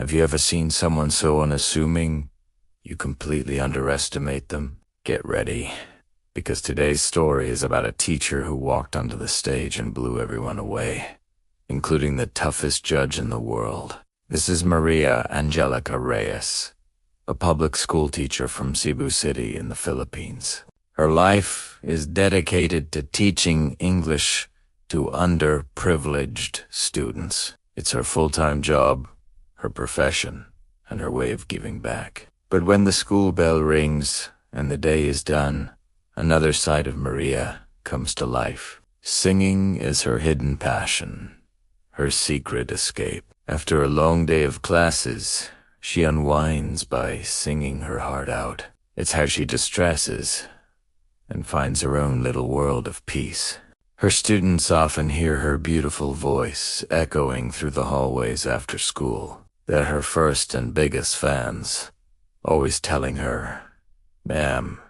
Have you ever seen someone so unassuming you completely underestimate them? Get ready, because today's story is about a teacher who walked onto the stage and blew everyone away, including the toughest judge in the world. This is Maria Angelica Reyes, a public school teacher from Cebu City in the Philippines. Her life is dedicated to teaching English to underprivileged students. It's her full-time job, her profession, and her way of giving back. But when the school bell rings and the day is done, another side of Maria comes to life. Singing is her hidden passion, her secret escape. After a long day of classes, she unwinds by singing her heart out. It's how she distresses and finds her own little world of peace. Her students often hear her beautiful voice echoing through the hallways after school. They're her first and biggest fans, always telling her, "Ma'am,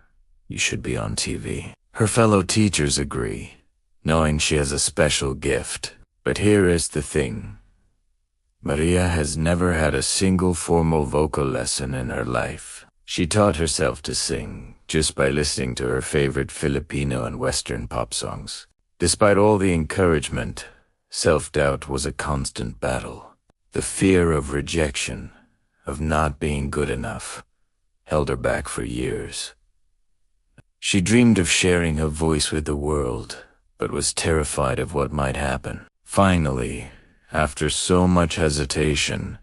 you should be on TV." Her fellow teachers agree, knowing she has a special gift. But here is the thing. Maria has never had a single formal vocal lesson in her life. She taught herself to sing just by listening to her favorite Filipino and Western pop songs. Despite all the encouragement, self-doubt was a constant battle. The fear of rejection, of not being good enough, held her back for years. She dreamed of sharing her voice with the world, but was terrified of what might happen. Finally, after so much hesitation,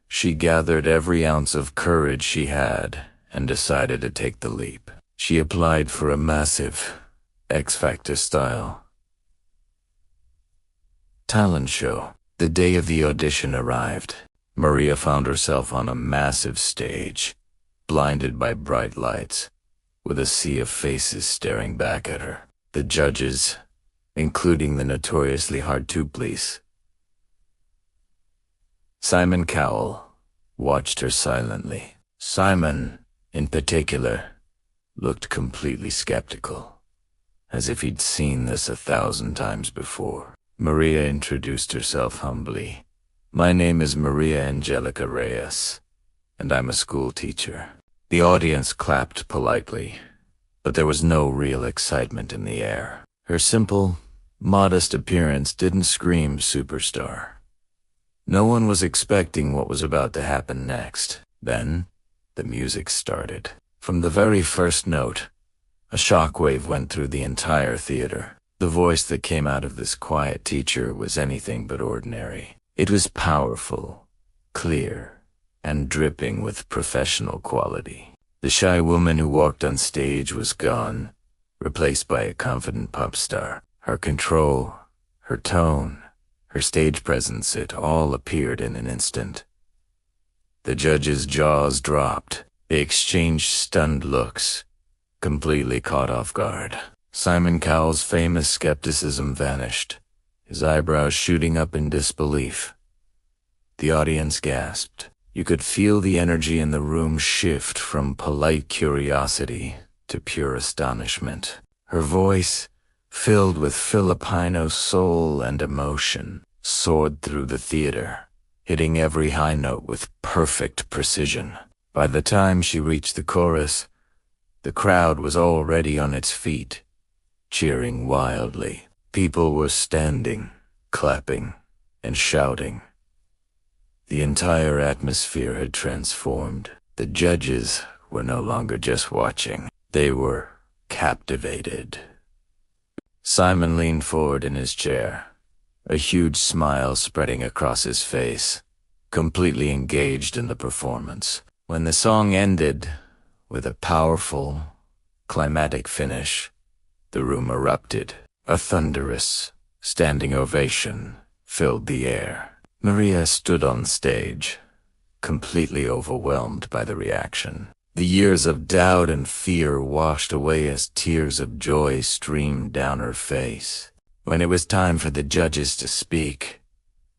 she gathered every ounce of courage she had and decided to take the leap. She applied for a massive X Factor style talent show. The day of the audition arrived. Maria found herself on a massive stage, blinded by bright lights, with a sea of faces staring back at her. The judges, including the notoriously hard to please Simon Cowell, watched her silently. Simon, in particular, looked completely skeptical, as if he'd seen this 1,000 times before. Maria introduced herself humbly. "My name is Maria Angelica Reyes, and I'm a school teacher." The audience clapped politely, but there was no real excitement in the air. Her simple, modest appearance didn't scream superstar. No one was expecting what was about to happen next. Then, the music started. From the very first note, a shockwave went through the entire theater. The voice that came out of this quiet teacher was anything but ordinary. It was powerful, clear, and dripping with professional quality. The shy woman who walked on stage was gone, replaced by a confident pop star. Her control, her tone, her stage presence, it all appeared in an instant. The judges' jaws dropped. They exchanged stunned looks, completely caught off guard. Simon Cowell's famous skepticism vanished, his eyebrows shooting up in disbelief. The audience gasped. You could feel the energy in the room shift from polite curiosity to pure astonishment. Her voice, filled with Filipino soul and emotion, soared through the theater, hitting every high note with perfect precision. By the time she reached the chorus, the crowd was already on its feet, cheering wildly. People were standing, clapping, and shouting. The entire atmosphere had transformed. The judges were no longer just watching. They were captivated. Simon leaned forward in his chair, a huge smile spreading across his face, completely engaged in the performance. When the song ended, with a powerful, climatic finish, the room erupted. A thunderous, standing ovation filled the air. Maria stood on stage, completely overwhelmed by the reaction. The years of doubt and fear washed away as tears of joy streamed down her face. When it was time for the judges to speak,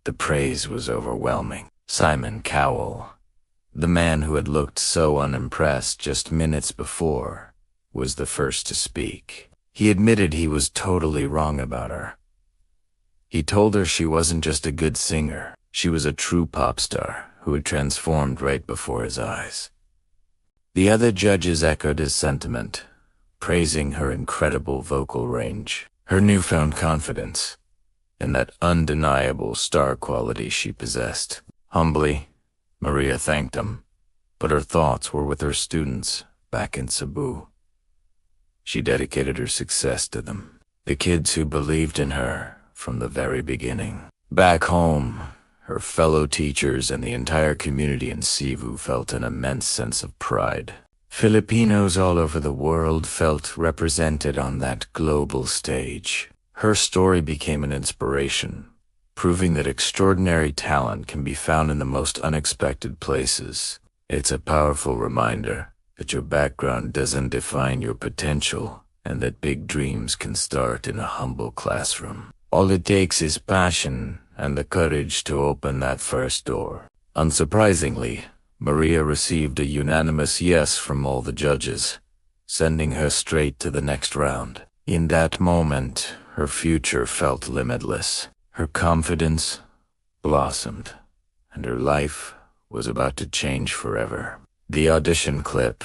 the praise was overwhelming. Simon Cowell, the man who had looked so unimpressed just minutes before, was the first to speak. He admitted he was totally wrong about her. He told her she wasn't just a good singer, she was a true pop star who had transformed right before his eyes. The other judges echoed his sentiment, praising her incredible vocal range, her newfound confidence, and that undeniable star quality she possessed. Humbly, Maria thanked them, but her thoughts were with her students back in Cebu. She dedicated her success to them, the kids who believed in her from the very beginning. Back home, her fellow teachers and the entire community in Cebu felt an immense sense of pride. Filipinos all over the world felt represented on that global stage. Her story became an inspiration, proving that extraordinary talent can be found in the most unexpected places. It's a powerful reminder that your background doesn't define your potential, and that big dreams can start in a humble classroom. All it takes is passion and the courage to open that first door. Unsurprisingly, Maria received a unanimous yes from all the judges, sending her straight to the next round. In that moment, her future felt limitless. Her confidence blossomed, and her life was about to change forever. The audition clip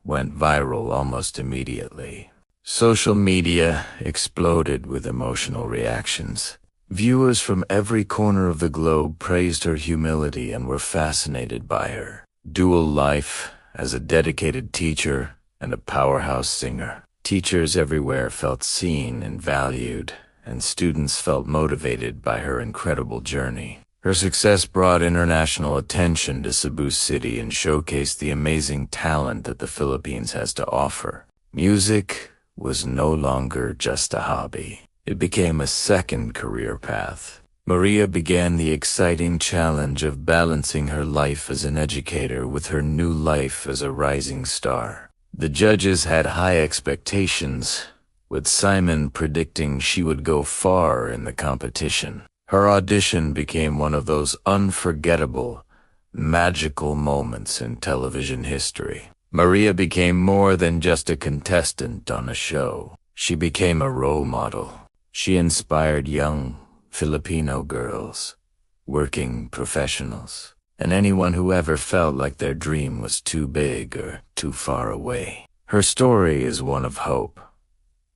went viral almost immediately. Social media exploded with emotional reactions. Viewers from every corner of the globe praised her humility and were fascinated by her dual life as a dedicated teacher and a powerhouse singer. Teachers everywhere felt seen and valued, and students felt motivated by her incredible journey. Her success brought international attention to Cebu City and showcased the amazing talent that the Philippines has to offer. Music was no longer just a hobby. It became a second career path. Maria began the exciting challenge of balancing her life as an educator with her new life as a rising star. The judges had high expectations, with Simon predicting she would go far in the competition. Her audition became one of those unforgettable, magical moments in television history. Maria became more than just a contestant on a show. She became a role model. She inspired young Filipino girls, working professionals, and anyone who ever felt like their dream was too big or too far away. Her story is one of hope,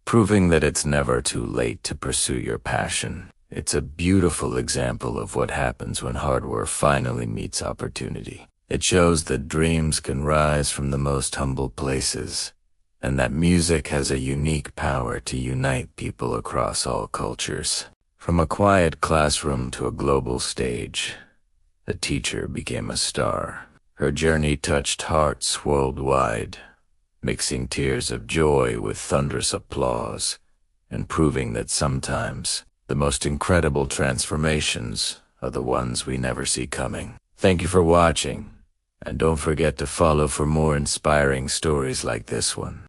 proving that it's never too late to pursue your passion. It's a beautiful example of what happens when hard work finally meets opportunity. It shows that dreams can rise from the most humble places, and that music has a unique power to unite people across all cultures. From a quiet classroom to a global stage, the teacher became a star. Her journey touched hearts worldwide, mixing tears of joy with thunderous applause, and proving that sometimes the most incredible transformations are the ones we never see coming. Thank you for watching, and don't forget to follow for more inspiring stories like this one.